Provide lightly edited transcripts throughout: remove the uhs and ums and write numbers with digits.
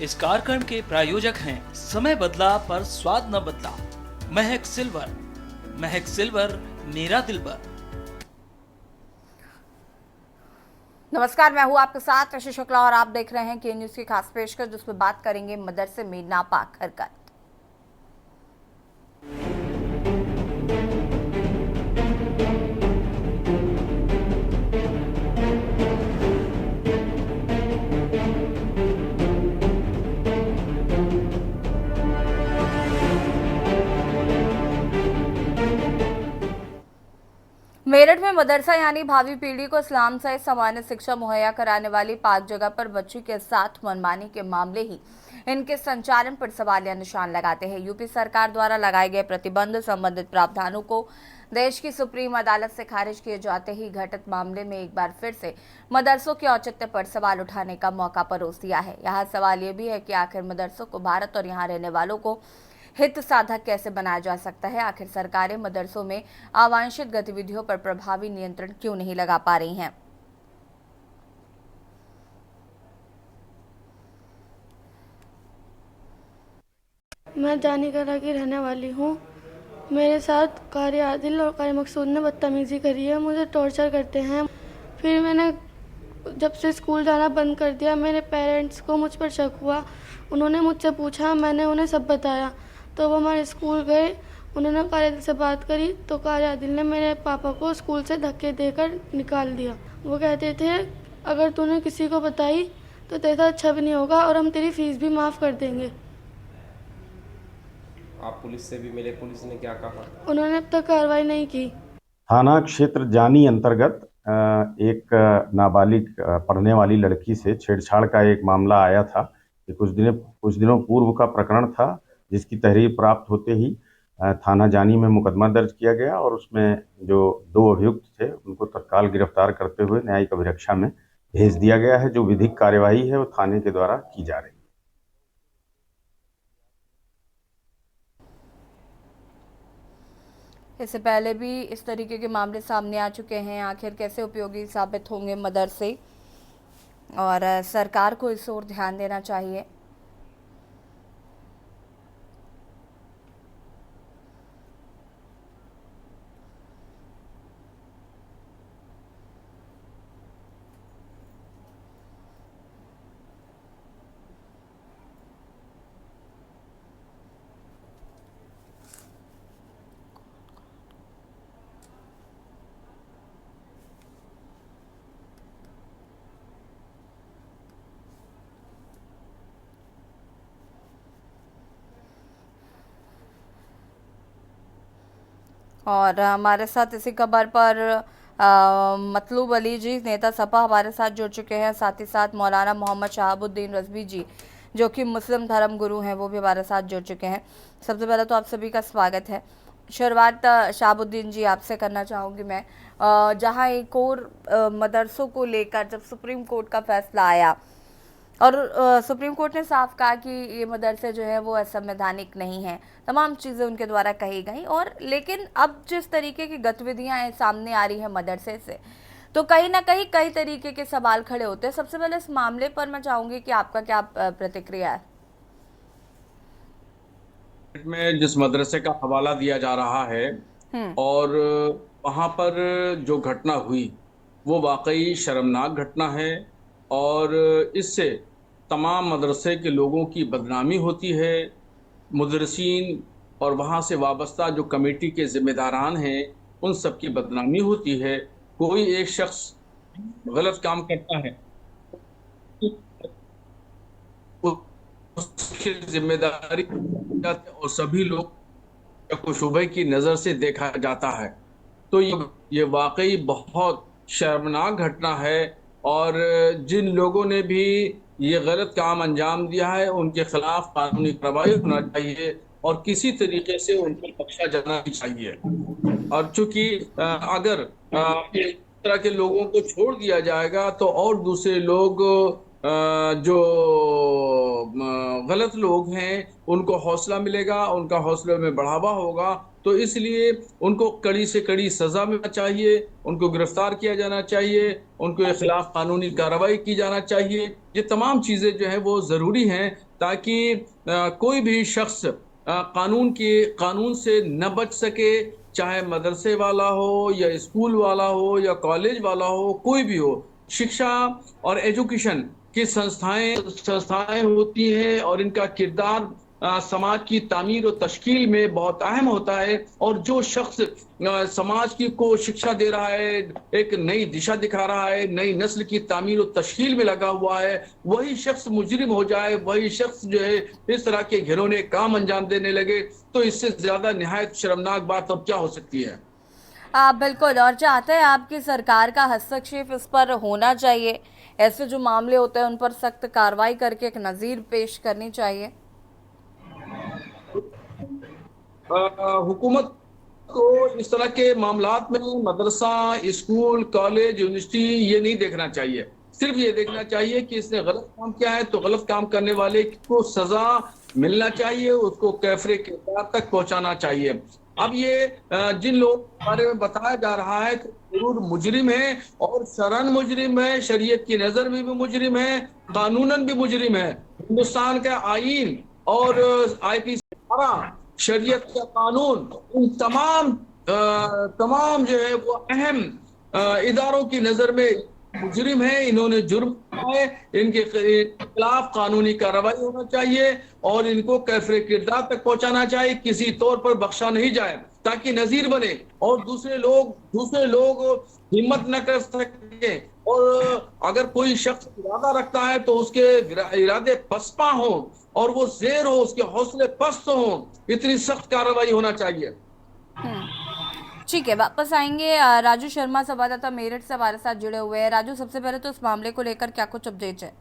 इस कार्यक्रम के प्रायोजक हैं समय बदला पर स्वाद न बदला, महक सिल्वर। महक सिल्वर, मेरा दिलबर। नमस्कार, मैं हूं आपके साथ ऋषि शुक्ला और आप देख रहे हैं के न्यूज की खास पेशकश, जिसमें बात करेंगे मदरसे में नापाक हरकत। मेरठ में मदरसा यानी भावी पीढ़ी को इस्लाम सहित सामान्य शिक्षा मुहैया कराने वाली पाक जगह पर बच्ची के साथ मनमानी के मामले ही इनके संचालन पर सवालिया निशान लगाते हैं। यूपी सरकार द्वारा लगाए गए प्रतिबंध संबंधित प्रावधानों को देश की सुप्रीम अदालत से खारिज किए जाते ही घटित मामले में एक बार फिर से मदरसों के औचित्य पर सवाल उठाने का मौका परोस दिया है। यहाँ सवाल ये भी है कि आखिर मदरसों को भारत और यहाँ रहने वालों को हित साधक कैसे बनाया जा सकता है। आखिर सरकारें मदरसों में अवांछित गतिविधियों पर प्रभावी नियंत्रण क्यों नहीं लगा पा रही हैं। मैं जानीकरा की रहने वाली हूँ। मेरे साथ कारी आदिल और कारी मकसूद ने बदतमीज़ी करी है, मुझे टॉर्चर करते हैं। फिर मैंने जब से स्कूल जाना बंद कर दिया, मेरे पेरेंट्स को मुझ पर शक हुआ। उन्होंने मुझसे पूछा, मैंने उन्हें सब बताया। तो वो हमारे स्कूल गए, उन्होंने कारी आदिल से बात करी तो कारी आदिल ने मेरे पापा को स्कूल से धक्के देकर निकाल दिया। वो कहते थे, अगर तूने किसी को बताई तो तेरा अच्छा भी नहीं होगा और हम तेरी फीस भी माफ़ कर देंगे। आप पुलिस से भी मिले, पुलिस ने क्या कहा? उन्होंने अब तक कार्रवाई नहीं की। थाना क्षेत्र जानी अंतर्गत एक नाबालिग पढ़ने वाली लड़की से छेड़छाड़ का एक मामला आया था। कि कुछ दिनों पूर्व का प्रकरण था, जिसकी तहरीर प्राप्त होते ही थाना जानी में मुकदमा दर्ज किया गया और उसमें जो 2 अभियुक्त थे उनको तत्काल गिरफ्तार करते हुए न्यायिक अभिरक्षा में भेज दिया गया है। जो विधिक कार्यवाही है वो थाने के द्वारा की जा रही है। इससे पहले भी इस तरीके के मामले सामने आ चुके हैं। आखिर कैसे उपयोगी साबित होंगे मदरसे, और सरकार को इस ओर ध्यान देना चाहिए। और हमारे साथ इसी खबर पर मतलूब अली जी, नेता सपा, हमारे साथ जुड़ चुके हैं। साथ ही साथ मौलाना मोहम्मद शहाबुद्दीन रज़वी जी, जो कि मुस्लिम धर्म गुरु हैं, वो भी हमारे साथ जुड़ चुके हैं। सबसे पहले तो आप सभी का स्वागत है। शुरुआत शहाबुद्दीन जी आपसे करना चाहूँगी मैं। जहाँ एक और मदरसों को लेकर जब सुप्रीम कोर्ट का फैसला आया और सुप्रीम कोर्ट ने साफ कहा कि ये मदरसे जो है वो असंवैधानिक नहीं है, तमाम चीज़ें उनके द्वारा कही गई, और लेकिन अब जिस तरीके की गतिविधियां सामने आ रही है मदरसे से, तो कहीं ना कहीं कई तरीके के सवाल खड़े होते हैं। सबसे पहले इस मामले पर मैं चाहूंगी कि आपका क्या प्रतिक्रिया है। में जिस मदरसे का हवाला दिया जा रहा है और वहाँ पर जो घटना हुई वो वाकई शर्मनाक घटना है और इससे तमाम मदरसे के लोगों की बदनामी होती है। मुदरसीन और वहाँ से वाबस्ता जो कमेटी के जिम्मेदारान हैं उन सब की बदनामी होती है। कोई एक शख्स गलत काम करता है, उसकी जिम्मेदारी और सभी लोग को शुबह की नज़र से देखा जाता है। तो ये वाकई बहुत शर्मनाक घटना है और जिन लोगों ने भी ये गलत काम अंजाम दिया है उनके खिलाफ कानूनी कार्रवाई होना चाहिए और किसी तरीके से उनको बख्शा जाना चाहिए। और चूंकि अगर इस तरह के लोगों को छोड़ दिया जाएगा तो और दूसरे लोग जो गलत लोग हैं उनको हौसला मिलेगा, उनका हौसले में बढ़ावा होगा। तो इसलिए उनको कड़ी से कड़ी सजा मिलना चाहिए, उनको गिरफ्तार किया जाना चाहिए, उनके खिलाफ कानूनी कार्रवाई की जाना चाहिए। ये तमाम चीज़ें जो है वो ज़रूरी हैं ताकि कोई भी शख्स कानून से न बच सके, चाहे मदरसे वाला हो या स्कूल वाला हो या कॉलेज वाला हो, कोई भी हो। शिक्षा और एजुकेशन की संस्थाएं होती हैं और इनका किरदार समाज की तामीर और तश्कील में बहुत अहम होता है। और जो शख्स समाज की को शिक्षा दे रहा है, एक नई दिशा दिखा रहा है, नई नस्ल की तामीर और तश्कील में लगा हुआ है, वही शख्स मुजरिम हो जाए, वही शख्स जो है इस तरह के घिनौने काम अंजाम देने लगे, तो इससे ज्यादा निहायत शर्मनाक बात अब क्या हो सकती है। बिल्कुल, और चाहते हैं आपकी सरकार का हस्तक्षेप इस पर होना चाहिए। ऐसे जो मामले होते हैं उन पर सख्त कार्रवाई करके एक नज़ीर पेश करनी चाहिए। हुकूमत को इस तरह के मामलात में मदरसा, स्कूल, कॉलेज, यूनिवर्सिटी ये नहीं देखना चाहिए। सिर्फ ये देखना चाहिए कि इसने गलत काम किया है तो गलत काम करने वाले को सजा मिलना चाहिए, उसको कैफरे के किरदार तक पहुंचाना चाहिए। अब ये जिन लोगों के बारे में बताया जा रहा है कि जरूर मुजरिम है और शरन मुजरिम है, शरीयत की नजर में भी मुजरिम है, कानूनन भी मुजरिम है। हिंदुस्तान का आईन और IPC शरीयत का कानून, उन तमाम जो है वो अहम इदारों की नजर में मुजरिम है। इन्होंने जुर्म किया है, इनके खिलाफ कानूनी कार्रवाई होना चाहिए और इनको कैफरे किरदार तक पहुंचाना चाहिए, किसी तौर पर बख्शा नहीं जाए, ताकि नजीर बने और दूसरे लोग हिम्मत न कर सके। और अगर कोई शख्स इरादा रखता है तो उसके इरादे पसपा हो और वो ज़ेर हो, उसके हौसले पस्त हो, इतनी सख्त कार्रवाई होना चाहिए। ठीक है, वापस आएंगे। राजू शर्मा संवाददाता मेरठ से हमारे साथ जुड़े हुए हैं। राजू, सबसे पहले तो इस मामले को लेकर क्या कुछ अपडेट है?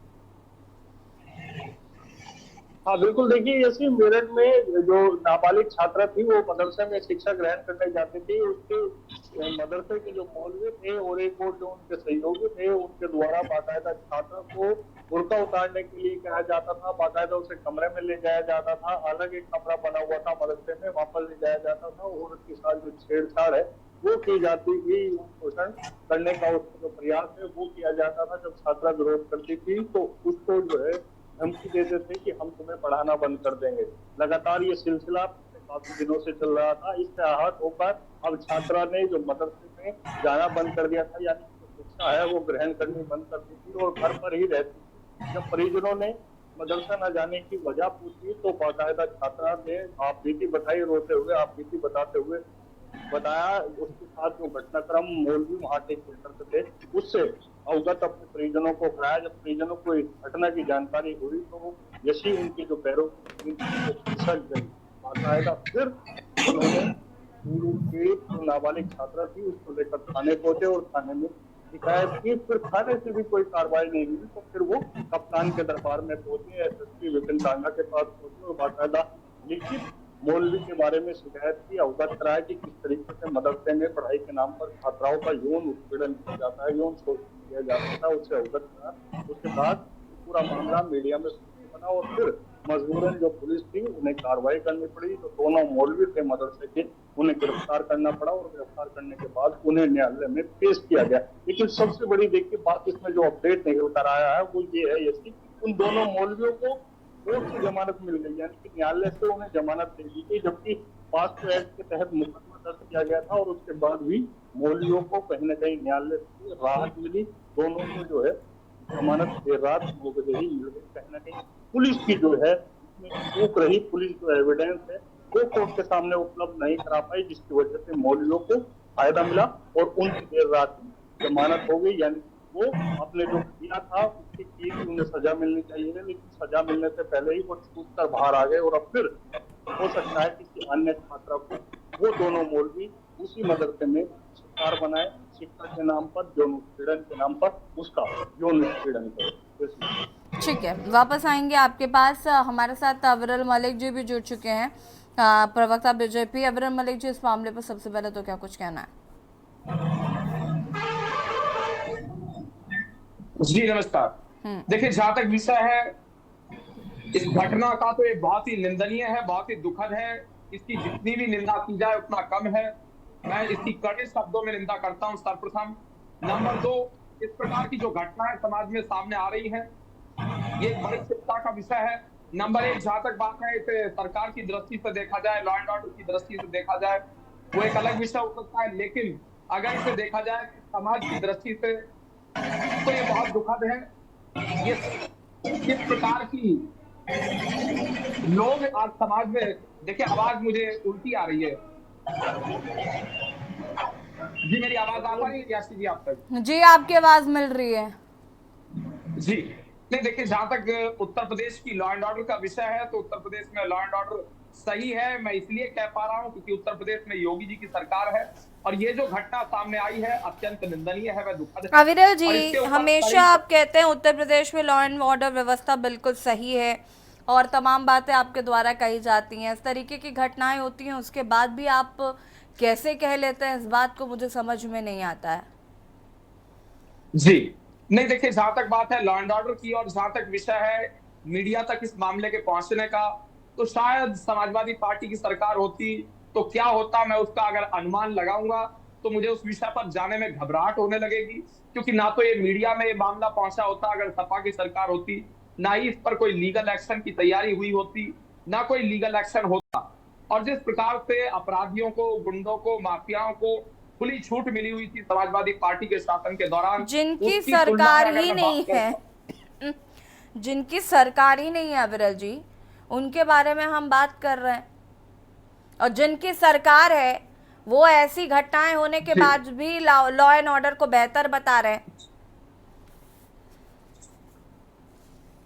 हाँ बिल्कुल, देखिए यसी मेरठ में जो नाबालिग छात्रा थी वो मदरसे में शिक्षा ग्रहण करने जाती थी। उसके मदरसे के जो मौलवी थे और एक और जो उनके सहयोगी थे, उनके द्वारा बाकायदा छात्रा को बुर्का उतारने के लिए कहा जाता था, बाकायदा उसे कमरे में ले जाया जाता था। अलग एक कमरा बना हुआ था मदरसे में, वहां पर ले जाया जाता था और उसके साथ जो छेड़छाड़ है वो की जाती थी। शोषण करने का उसका जो प्रयास है वो किया जाता था। जब छात्रा विरोध करती थी तो उसको जो है धमकी देते थे कि हम तुम्हें पढ़ाना बंद कर देंगे। लगातार ये सिलसिला काफी दिनों से चल रहा था। इससे आहत होकर अब छात्रा ने जो मदरसे में जाना बंद कर दिया था, यानी शिक्षा है वो ग्रहण करनी बंद कर दी थी और घर पर ही रहती थी। जब परिजनों ने मदरसा न जाने की वजह पूछी तो बाकायदा छात्रा ने आप बीती बताई, रोते हुए आप बीती बताते हुए बताया। उसके साथ जो घटनाक्रम मौलवी वहां के क्षेत्र थे उससे अवगत अपने परिजनों को कराया। जब परिजनों को इस घटना की जानकारी हुई तो यशी उनकी जो पैरों खिसक गई। बाकायदा फिर उन्होंने जो नाबालिग छात्रा थी उसको लेकर थाने पहुंचे और थाने में शिकायत की। फिर थाने से भी कोई कार्रवाई नहीं हुई तो फिर वो कप्तान के दरबार में पहुंचे, SSP विपिन टांगा के पास पहुंचे और बाकायदा लिखित मौलवी के बारे में शिकायत की, अवगत कराया कि किस तरीके से मदरसे में पढ़ाई के नाम पर छात्राओं का यौन उत्पीड़न किया जाता है, यौन शोषण किया जाता था, उससे अवगत कराया। उसके बाद पूरा मामला मीडिया में बना और फिर मजबूरन जो पुलिस थी उन्हें कार्रवाई करनी पड़ी। जो दोनों मौलवी थे मदरसे के उन्हें गिरफ्तार करना पड़ा और गिरफ्तार करने के बाद उन्हें न्यायालय में पेश किया गया। लेकिन सबसे बड़ी देखिए बात इसमें जो अपडेट निकल कर आया है वो ये है कि उन दोनों मौलवियों को कोर्ट से जमानत मिल गई, यानी कि न्यायालय से उन्हें जमानत दे दी गई, जबकि पास्को एक्ट के तहत मुकदमा दर्ज किया गया था और उसके बाद भी मौलवियों को कहीं न कहीं न्यायालय से राहत मिली। दोनों को जो है जमानत देर रात 9 बजे ही मिल गई। कहीं न कहीं पुलिस की जो है चूक रही, पुलिस जो एविडेंस है वो कोर्ट के सामने उपलब्ध नहीं करा पाई, जिसकी वजह से मौलवियों को फायदा मिला और उनकी देर रात जमानत हो गई। यानी वो अपने जो किया था उसकी की उन्हें सजा मिलनी चाहिए, लेकिन सजा मिलने से पहले ही वो छूट कर बाहर आ गए और अब फिर हो सकता है किसी अन्य छात्रा को वो दोनों मौलवी उसी मदरसे में शिकार बनाए, शिक्षा के नाम पर, यौन उत्पीड़न के नाम पर उसका यौन उत्पीड़न करे। ठीक है, वापस आएंगे आपके पास। हमारे साथ अविरल मलिक जी भी जुड़ चुके हैं, प्रवक्ता BJP। अविरल मलिक जी, इस मामले पर सबसे पहले तो क्या कुछ कहना है? जी नमस्कार। देखिए, जहाँ तक विषय है इस घटना का तो ये बहुत ही निंदनीय है, बहुत ही दुखद है। इसकी जितनी भी निंदा की जाए उतना कम है। मैं इसकी कड़े शब्दों में निंदा करता हूँ, सर्वप्रथम। नंबर 2, इस प्रकार की जो घटनाएं समाज में सामने आ रही है ये एक बड़ी चिंता का विषय है। नंबर एक, जहां तक बात है इसे सरकार की दृष्टि से देखा जाए, लॉ एंड ऑर्डर की दृष्टि से देखा जाए, वो एक अलग विषय हो सकता है। लेकिन अगर इसे देखा जाए समाज की दृष्टि से तो ये बहुत दुखद है। ये किस प्रकार की लोग आज समाज में, देखिए आवाज मुझे उल्टी आ रही है जी, मेरी आवाज आ रही है यासी जी आप तक? जी आपकी आवाज मिल रही है जी। नहीं देखिए, जहां तक उत्तर प्रदेश की लॉ एंड ऑर्डर का विषय है तो उत्तर प्रदेश में लॉ एंड ऑर्डर सही है। मैं इसलिए कह पा रहा हूं क्योंकि उत्तर प्रदेश में योगी जी की सरकार है और ये जो घटना सामने आई है अत्यंत निंदनीय है, वह दुखद है। अविरल जी, हमेशा आप कहते हैं उत्तर प्रदेश में लॉ एंड ऑर्डर व्यवस्था बिल्कुल सही है और तमाम बातें आपके द्वारा कही जाती हैं। इस तरीके की घटनाएं होती हैं उसके बाद भी आप कैसे कह लेते हैं, इस बात को मुझे समझ में नहीं आता है। जी नहीं देखिए, जहां तक बात है लॉ एंड ऑर्डर की और जहां तक विषय है मीडिया तक इस मामले के पहुंचने का, तो शायद समाजवादी पार्टी की सरकार होती तो क्या होता, मैं उसका अगर अनुमान लगाऊंगा तो मुझे उस विषय पर जाने में घबराहट होने लगेगी। क्योंकि ना तो ये मीडिया में ये मामला पहुंचा होता अगर सपा की सरकार होती, ना ही इस पर कोई लीगल एक्शन की तैयारी हुई होती, ना कोई लीगल एक्शन होता। और जिस प्रकार से अपराधियों को, गुंडों को, माफियाओं को खुली छूट मिली हुई थी समाजवादी पार्टी के शासन के दौरान, जिनकी सरकार ही नहीं है, जिनकी सरकार ही नहीं है अविरल जी, उनके बारे में हम बात कर रहे हैं। और जिनकी सरकार है वो ऐसी घटनाएं होने के बाद भी लॉ एंड ऑर्डर को बेहतर बता रहे हैं।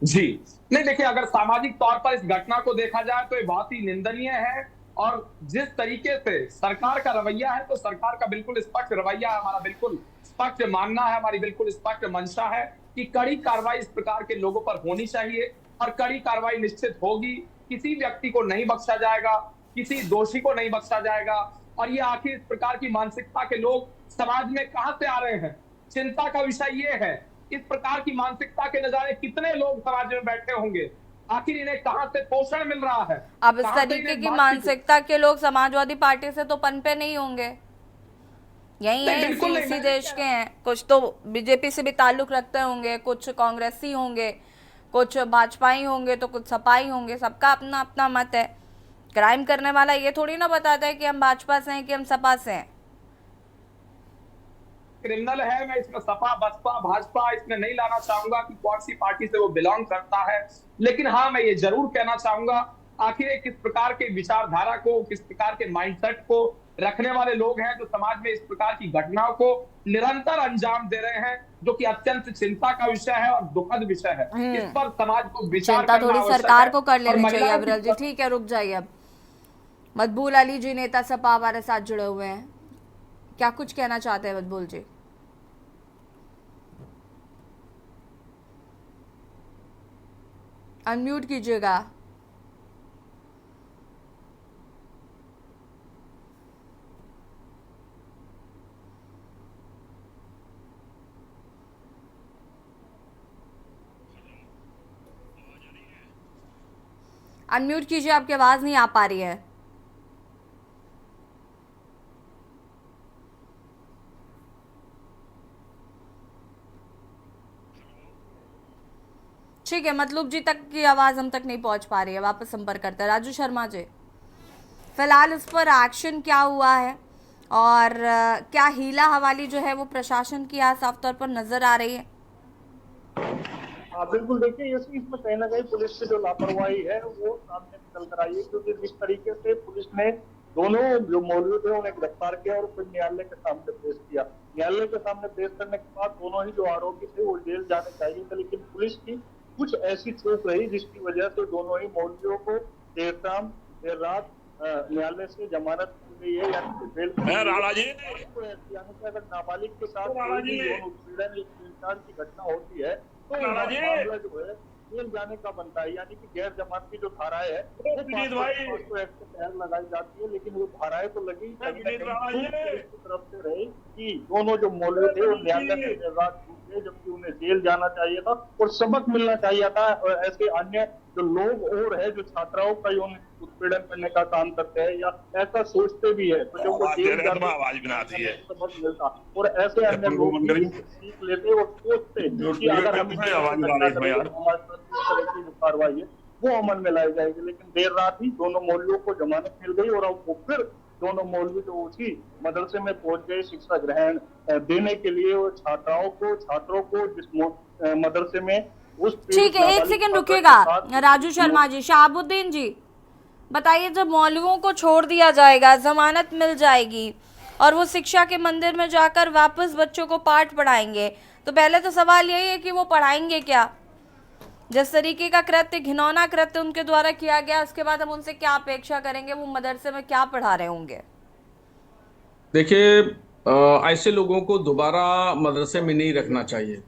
जी नहीं देखिए, अगर सामाजिक तौर पर इस घटना को देखा जाए तो ये बहुत ही निंदनीय है। और जिस तरीके से सरकार का रवैया है तो सरकार का बिल्कुल स्पष्ट रवैया है, हमारा बिल्कुल स्पष्ट मानना है, हमारी बिल्कुल स्पष्ट मंशा है कि कड़ी कार्रवाई इस प्रकार के लोगों पर होनी चाहिए और कड़ी कार्रवाई निश्चित होगी। किसी व्यक्ति को नहीं बख्शा जाएगा, किसी दोषी को नहीं बख्शा जाएगा। और ये आखिर इस प्रकार की मानसिकता के लोग समाज में कहां से आ रहे हैं, चिंता का विषय ये है। इस प्रकार की मानसिकता के नजारे कितने लोग समाज में बैठे होंगे, आखिर इन्हें कहां से पोषण मिल रहा है? अब इस तरीके की मानसिकता के लोग समाजवादी पार्टी से तो पनपे नहीं होंगे, यही है, इसी देश के हैं। कुछ तो बीजेपी से भी ताल्लुक रखते होंगे, कुछ कांग्रेसी होंगे, कुछ भाजपाई होंगे, तो कुछ सपाई होंगे। सबका अपना अपना मत है। क्राइम करने वाला ये थोड़ी ना बताता है कि हम भाजपा से हैं कि हम सपा से हैं। क्रिमिनल है, मैं इसमें सपा, बसपा, भाजपा इसमें नहीं लाना चाहूंगा कि कौन सी पार्टी से वो बिलोंग करता है। लेकिन हाँ, मैं ये जरूर कहना चाहूंगा आखिर किस प्रकार के विचारधारा को, किस प्रकार के माइंडसेट को रखने वाले लोग हैं जो समाज में इस प्रकार की घटनाओं को निरंतर अंजाम दे रहे हैं, जो कि अत्यंत चिंता का विषय है और दुखद विषय है। इस पर समाज को विचार चिंता करना थोड़ी सरकार को कर लेनी चाहिए अविरल जी। ठीक है, रुक जाइए। अब मकबूल अली जी, नेता सपा, हमारे साथ जुड़े हुए हैं। क्या कुछ कहना चाहते हैं मकबूल जी? अनम्यूट कीजिएगा। अनम्यूट कीजिए, आपकी आवाज नहीं आ पा रही है। ठीक है, मतलूब जी तक की आवाज हम तक नहीं पहुंच पा रही है, वापस संपर्क करते हैं। राजू शर्मा जी, फिलहाल इस पर एक्शन क्या हुआ है और क्या हीला हवाली जो है वो प्रशासन की यहाँ साफ तौर पर नजर आ रही है? हाँ बिल्कुल, देखिए इसमें कहीं ना कहीं पुलिस की जो लापरवाही है वो सामने निकल कर आई है। क्योंकि जिस तरीके से पुलिस ने दोनों जो मौलवी थे उन्हें गिरफ्तार किया और फिर न्यायालय के सामने पेश किया। न्यायालय के सामने पेश करने के बाद दोनों ही जो आरोपी थे वो जेल जाने चाहिए थे, लेकिन पुलिस की कुछ ऐसी चूक रही जिसकी वजह से दोनों ही मौलवियों को देर रात न्यायालय से जमानत दी गई है, यानी कि बेल। यानी कि अगर नाबालिग के साथ उत्पीड़न की घटना होती है तो मामला जो है जेल जाने का बनता है। यानी कि गैर जमानती जो धाराएं है वो एक्ट के तहत लगाई जाती है, लेकिन वो धाराएं तो लगी की तरफ से रही कि दोनों जो मौलवी थे वो न्यायालय से रात छूटे, जबकि उन्हें जेल जाना चाहिए था और सबक मिलना चाहिए था। और ऐसे अन्य जो लोग और है जो छात्राओं का उत्पीड़न करने का काम करते हैं या ऐसा सोचते भी है, तो जो जेल जाती है सबक मिलता। और ऐसे अन्य लोग सीख लेते और सोचते कि अगर हम कार्रवाई है वो अमल में लाई जाएगी। लेकिन देर रात ही दोनों मौलवियों को जमानत मिल गई और अब वो फिर दोनों मौलवी जो उसी मदरसे में पहुंच गए शिक्षा ग्रहण देने के लिए, वो छात्रों को जिस मदरसे में उस ठीक है, एक सेकंड रुकिएगा राजू शर्मा जी। शहाबुद्दीन जी बताइए, जब मौलवियों को छोड़ दिया जाएगा, जमानत मिल जाएगी और वो शिक्षा के मंदिर में जाकर वापस बच्चों को पाठ पढ़ाएंगे, तो पहले तो सवाल यही है कि वो पढ़ाएंगे क्या? जिस तरीके का कृत्य, घिनौना कृत्य उनके द्वारा किया गया, उसके बाद हम उनसे क्या अपेक्षा करेंगे? वो मदरसे में क्या पढ़ा रहे होंगे? देखिए, ऐसे लोगों को दोबारा मदरसे में नहीं रखना चाहिए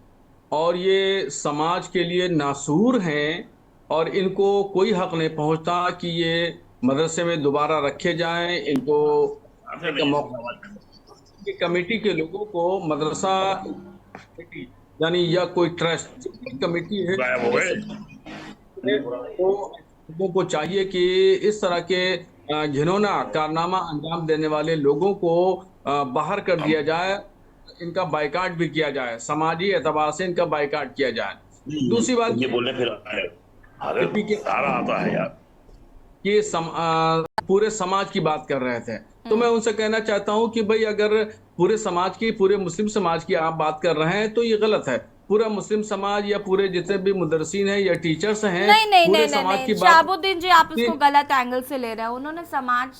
और ये समाज के लिए नासूर हैं और इनको कोई हक नहीं पहुंचता कि ये मदरसे में दोबारा रखे जाएं। इनको का मौका, कमेटी के लोगों को मदरसा यानी या कोई ट्रस्ट कमेटी है, तो लोगों को चाहिए कि इस तरह के घिनौना कारनामा अंजाम देने वाले लोगों को बाहर कर दिया जाए, इनका बाइकाट भी किया जाए, समाजी एतबार से इनका बाइकाट किया जाए। दूसरी बात ये बोलने फिर सारा आता है यार कि पूरे समाज की बात कर रहे थे, तो मैं उनसे कहना चाहता हूं कि भाई अगर पूरे समाज की, पूरे मुस्लिम समाज की आप बात कर रहे हैं तो ये गलत है। पूरा मुस्लिम समाज या पूरे जितने भी मुदर्रिसीन हैं या टीचर्स हैं, पूरे समाज की बात। शहाबुद्दीन जी, आप इसको गलत एंगल से ले रहे हैं। उन्होंने समाज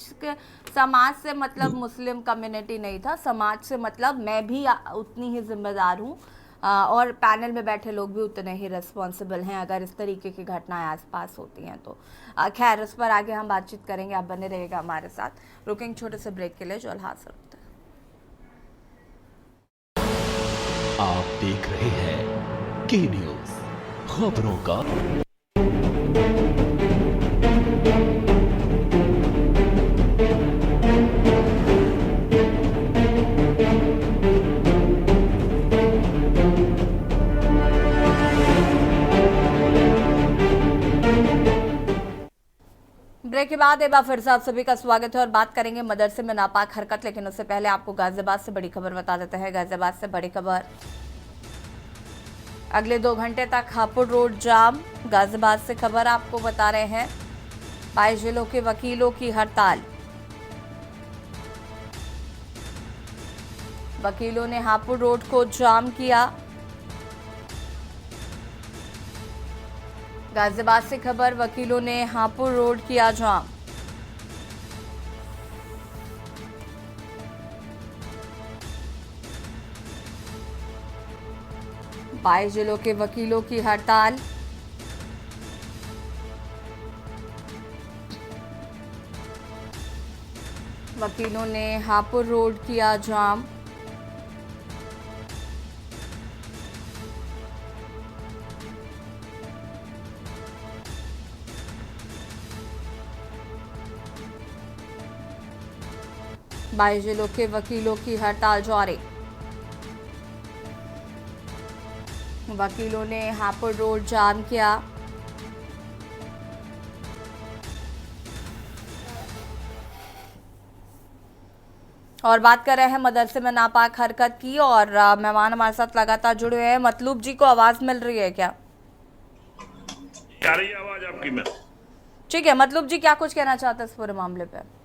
से मतलब मुस्लिम कम्युनिटी नहीं था, समाज से मतलब मैं भी उतनी ही जिम्मेदार हूँ और पैनल में बैठे लोग भी उतने ही रिस्पॉन्सिबल हैं अगर इस तरीके की घटनाएं आसपास होती हैं तो। खैर, इस पर आगे हम बातचीत करेंगे, आप बने रहिएगा हमारे साथ। रुकेंगे छोटे से ब्रेक के लिए, जो हासिल होता है। आप देख रहे हैं के न्यूज़, खबरों का ब्रेक के बाद एक बार फिर से आप सभी का स्वागत है और बात करेंगे मदरसे में नापाक हरकत। लेकिन उससे पहले आपको गाजियाबाद से बड़ी खबर बता देते हैं। गाजियाबाद से बड़ी खबर, अगले 2 घंटे तक हापुड़ रोड जाम। गाजियाबाद से खबर आपको बता रहे हैं, 22 जिलों के वकीलों की हड़ताल। वकीलों ने हापुड़ रोड को जाम किया। गाजियाबाद से खबर, वकीलों ने हापुड़ रोड किया जाम। बाईस जिलों के वकीलों की हड़ताल। वकीलों ने हापुड़ रोड किया जाम। बाईस जिलों के वकीलों की हड़ताल जारी। वकीलों ने हापुड़ रोड जाम किया। और बात कर रहे हैं मदरसे में नापाक हरकत की और मेहमान हमारे साथ लगातार जुड़े हुए हैं। मतलूब जी को आवाज मिल रही है क्या? आ रही है आवाज आपकी? में ठीक है, मतलूब जी क्या कुछ कहना चाहते हैं इस पूरे मामले पे?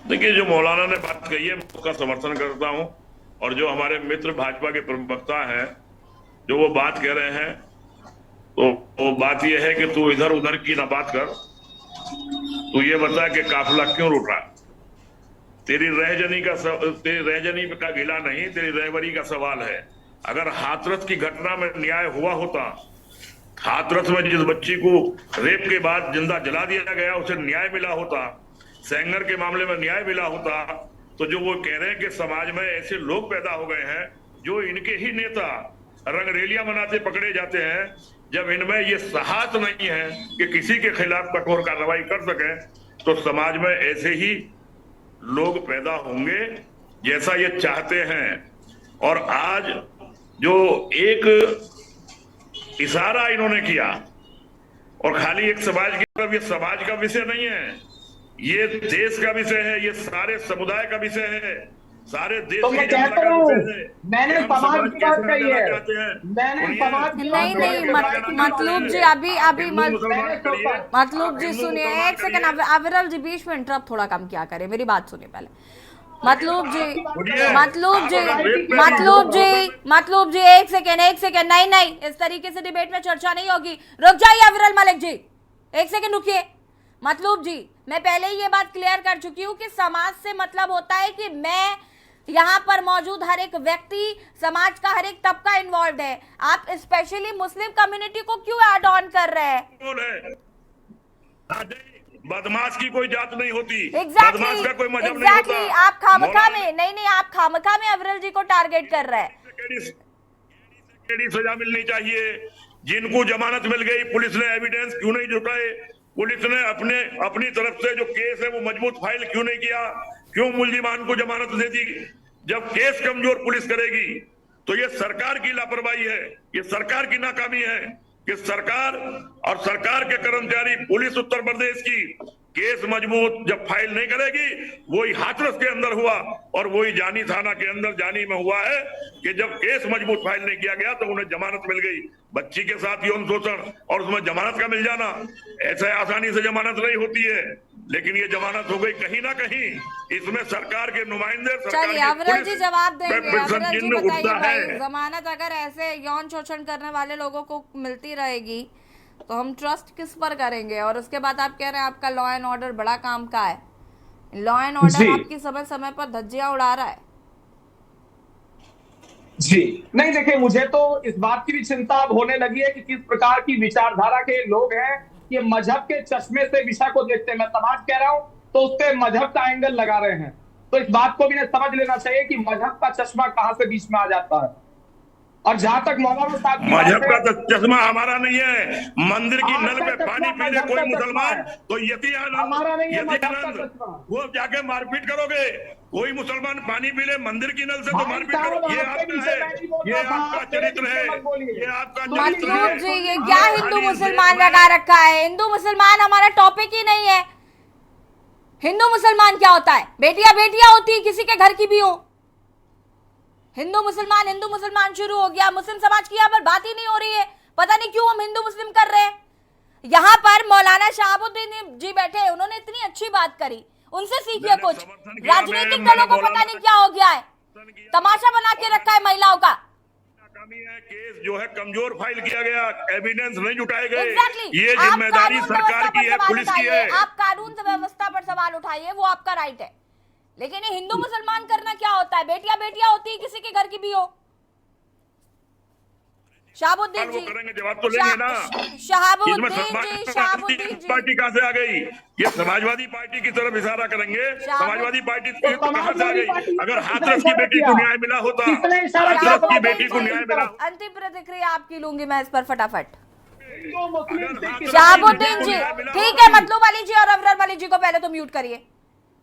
देखिए, जो मौलाना ने बात कही है उसका समर्थन करता हूं और जो हमारे मित्र भाजपा के प्रवक्ता हैं जो वो बात कह रहे हैं, तो वो बात ये है कि तू इधर उधर की ना बात कर, तू ये बता कि काफिला क्यों रुक रहा। तेरी रहजनी का गिला नहीं, तेरी रहबरी का सवाल है। अगर हाथरस की घटना में न्याय हुआ होता, हाथरस में जिस बच्ची को रेप के बाद जिंदा जला दिया गया उसे न्याय मिला होता, सेंगर के मामले में न्याय मिला होता, तो जो वो कह रहे हैं कि समाज में ऐसे लोग पैदा हो गए हैं जो इनके ही नेता रंगरेलियां मनाते पकड़े जाते हैं, जब इनमें ये साहस नहीं है कि किसी के खिलाफ कठोर कार्रवाई कर सके, तो समाज में ऐसे ही लोग पैदा होंगे जैसा ये चाहते हैं। और आज जो एक इशारा इन्होंने किया और खाली एक समाज की तरफ, ये समाज का विषय नहीं है, ये देश का विषय है, ये सारे समुदाय का विषय है। सारे देश तो मैं कहता हूँ, मैंने समाज की बात कही है, मैंने समाज की बात नहीं, मतलूब जी अभी मतलूब जी सुनिए, एक सेकंड, अविरल जी बीच में इंटरप्ट थोड़ा कम किया करे, मेरी बात सुनिए पहले। मतलूब जी एक सेकंड, नहीं, इस तरीके से डिबेट में चर्चा नहीं होगी। रुक जाइए अविरल मलिक जी, एक सेकंड रुकिए। मतलूब जी, मैं पहले ही ये बात क्लियर कर चुकी हूँ कि समाज से मतलब होता है कि मैं यहाँ पर मौजूद हर एक व्यक्ति, समाज का हर एक तबका इन्वॉल्व है। आप स्पेशली मुस्लिम कम्युनिटी को क्यों ऐड ऑन कर रहे हैं? बदमाश की कोई जात नहीं होती, बदमाश का कोई मजहब नहीं होता। आप खामखा में आप खामखा में अविरल जी को टारगेट कर रहे हैं। सजा मिलनी चाहिए। जिनको जमानत मिल गई, पुलिस ने एविडेंस क्यों नहीं जुटाए? पुलिस ने अपनी तरफ से जो केस है वो मजबूत फाइल क्यों नहीं किया? क्यों मुलजिमान को जमानत दे दी? जब केस कमजोर पुलिस करेगी तो ये सरकार की लापरवाही है, ये सरकार की नाकामी है कि सरकार और सरकार के कर्मचारी, पुलिस उत्तर प्रदेश की केस मजबूत जब फाइल नहीं करेगी, वही हाथरस के अंदर हुआ और वही जानी थाना के अंदर जानी में हुआ है कि जब केस मजबूत फाइल नहीं किया गया तो उन्हें जमानत मिल गई। बच्ची के साथ यौन शोषण और उसमें जमानत का मिल जाना, ऐसे आसानी से जमानत नहीं होती है, लेकिन ये जमानत हो गई कहीं ना कहीं। इसमें सरकार के नुमाइंदे, चलिए अविरल जी जवाब देंगे। अविरल जी बताइए भाई, जमानत अगर ऐसे यौन शोषण करने वाले लोगों को मिलती रहेगी तो हम ट्रस्ट किस पर करेंगे? और उसके बाद आप कह रहे हैं आपका लॉ एंड ऑर्डर बड़ा काम का है। लॉ एंड ऑर्डर आपकी समय समय पर धज्जियां उड़ा रहा है। जी नहीं, देखिए मुझे तो इस बात की भी चिंता अब होने लगी है कि किस प्रकार की विचारधारा के लोग हैं कि मजहब के चश्मे से विषय को देखते हैं। मैं समाज कह रहा हूं तो उससे मजहब का एंगल लगा रहे हैं, तो इस बात को भी समझ लेना चाहिए कि मजहब का चश्मा कहां से बीच में आ जाता है। और जहां तक मौलाना साहब मजहब का तो चश्मा हमारा नहीं है। मंदिर की नल में पानी पी ले कोई मुसलमान तो वो जाके मारपीट करोगे? कोई मुसलमान पानी पी ले मंदिर की नल से तो मारपीट करो? ये आपका है, ये आपका चरित्र है, ये आपका चरित्र है। जी ये क्या हिंदू मुसलमान लगा रखा है? हिंदू मुसलमान हमारा टॉपिक ही नहीं है। हिंदू मुसलमान क्या होता है? बेटियां होती है, किसी के घर की भी हो। हिंदू मुसलमान शुरू हो गया, मुस्लिम समाज की यहाँ पर बात ही नहीं हो रही है। पता नहीं क्यों हम हिंदू मुस्लिम कर रहे हैं। यहाँ पर मौलाना शहाबुद्दीन जी बैठे, उन्होंने इतनी अच्छी बात करी, उनसे सीखिए कुछ। राजनीतिक दलों को पता नहीं क्या हो गया है, तमाशा बना के रखा है महिलाओं का। केस जो है कमजोर फाइल किया गया, एविडेंस नहीं जुटाए गए। ये जिम्मेदारी सरकार की है, पुलिस की है। आप कानून व्यवस्था पर सवाल उठाइए, वो आपका राइट है, लेकिन ये हिंदू मुसलमान करना क्या होता है? बेटियां होती है, किसी के घर की भी हो। शहाबुद्दीन जी जवाब तो लेंगे ना। शहाबुद्दीन जी पार्टी कहां से आ गई? ये समाजवादी पार्टी की तरफ इशारा करेंगे। समाजवादी पार्टी कहां से आ गई? अगर हाथरस की बेटी को न्याय मिला होता, हाथरस की बेटी को न्याय मिला। अंतिम प्रतिक्रिया आपकी लूंगी मैं इस पर फटाफट। शहाबुद्दीन जी ठीक है, मतलूब अली जी और अवरल मलिक जी को पहले तो म्यूट करिए।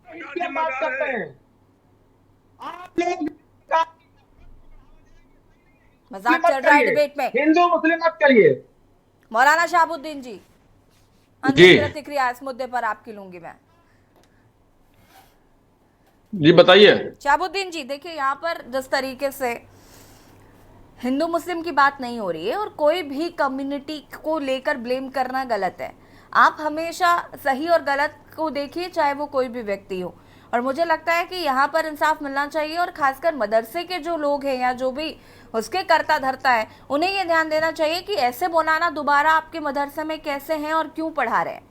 बात करते हैं आप लोग, मजाक चल रहा है डिबेट में। हिंदू मुस्लिम मत करिए। मौलाना शहाबुद्दीन जी अंतिम प्रतिक्रिया इस मुद्दे पर आपकी लूंगी मैं। जी बताइए। शहाबुद्दीन जी देखिए, यहाँ पर जिस तरीके से हिंदू मुस्लिम की बात नहीं हो रही है और कोई भी कम्युनिटी को लेकर ब्लेम करना गलत है। आप हमेशा सही और गलत को देखिए, चाहे वो कोई भी व्यक्ति हो। और मुझे लगता है कि यहाँ पर इंसाफ मिलना चाहिए, और खासकर मदरसे के जो लोग हैं या जो भी उसके करता धरता है, उन्हें ये ध्यान देना चाहिए कि ऐसे मौलाना दोबारा आपके मदरसे में कैसे हैं और क्यों पढ़ा रहे हैं।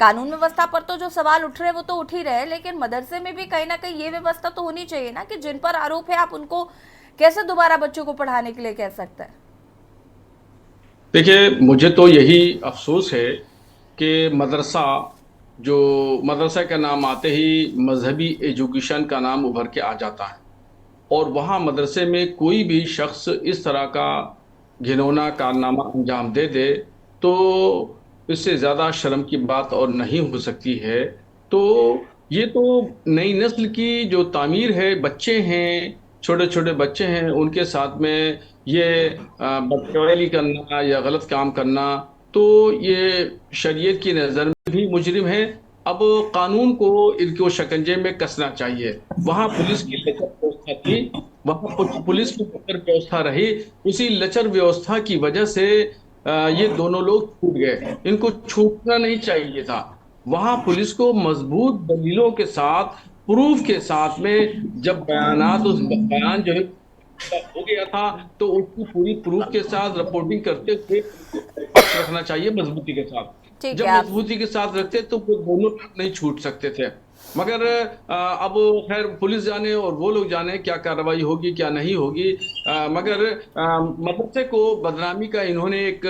कानून व्यवस्था पर तो जो सवाल उठ रहे वो तो उठ ही रहे, लेकिन मदरसे में भी कहीं ना कहीं ये व्यवस्था तो होनी चाहिए ना कि जिन पर आरोप है आप उनको कैसे दोबारा बच्चों को पढ़ाने के लिए कह सकते हैं। देखिए मुझे तो यही अफसोस है कि मदरसा का नाम आते ही मजहबी एजुकेशन का नाम उभर के आ जाता है, और वहाँ मदरसे में कोई भी शख्स इस तरह का घिनौना कारनामा अंजाम दे दे तो इससे ज़्यादा शर्म की बात और नहीं हो सकती है। तो ये तो नई नस्ल की जो तामीर है, बच्चे हैं, छोटे छोटे बच्चे हैं, उनके साथ में ये बदतमीजी करना या गलत काम करना, तो ये शरीयत की नज़र में भी मुजरिम है। अब कानून को इनको शिकंजे में कसना चाहिए। वहाँ पुलिस की थी, वहाँ पुलिस की लचर व्यवस्था रही। उसी लचर व्यवस्था की वजह से ये दोनों लोग छूट गए। इनको छूटना नहीं चाहिए था। वहां पुलिस को मजबूत दलीलों के साथ, प्रूफ के साथ में, जब उस बयान जो है हो गया था, तो उसकी पूरी प्रूफ के साथ रिपोर्टिंग करते हुए पक्ष रखना चाहिए मजबूती के साथ। ठीक जब है, आप मजबूती के साथ रखते तो वो दोनों नहीं छूट सकते थे। मगर अब खैर पुलिस जाने और वो लोग जाने क्या कार्रवाई होगी क्या नहीं होगी। मगर मदरसे को बदनामी का इन्होंने एक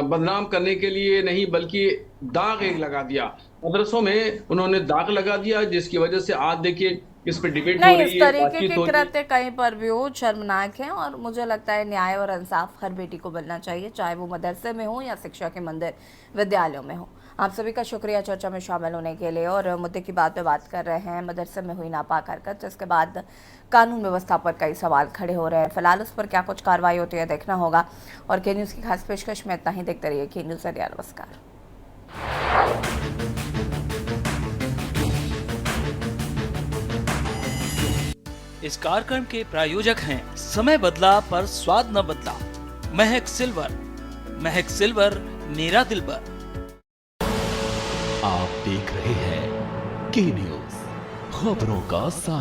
बदनाम करने के लिए नहीं, बल्कि दाग एक लगा दिया मदरसों में, उन्होंने दाग लगा दिया, जिसकी वजह से आज देखिए इस पे डिबेट हो नहीं, रही इस है, तरीके बातचीत के हो रही है। कृत्य कहीं पर भी हो शर्मनाक है, और मुझे लगता है न्याय और इंसाफ हर बेटी को मिलना चाहिए, चाहे वो मदरसे में हो या शिक्षा के मंदिर विद्यालयों में हो। आप सभी का शुक्रिया चर्चा में शामिल होने के लिए। और मुद्दे की बात पे बात कर रहे हैं मदरसे में हुई नापाक हरकत, जिसके बाद कानून व्यवस्था पर कई सवाल खड़े हो रहे हैं। फिलहाल उस पर क्या कुछ कार्रवाई होती है देखना होगा। और के न्यूज़ की खास पेशकश में इतना ही। देखते रहिए के न्यूज़ इंडिया। नमस्कार। इस कार्यक्रम के प्रायोजक हैं समय बदला पर स्वाद न बदला, महक सिल्वर। महक सिल्वर, मेरा दिलबर। आप देख रहे हैं के न्यूज़, खबरों का सार।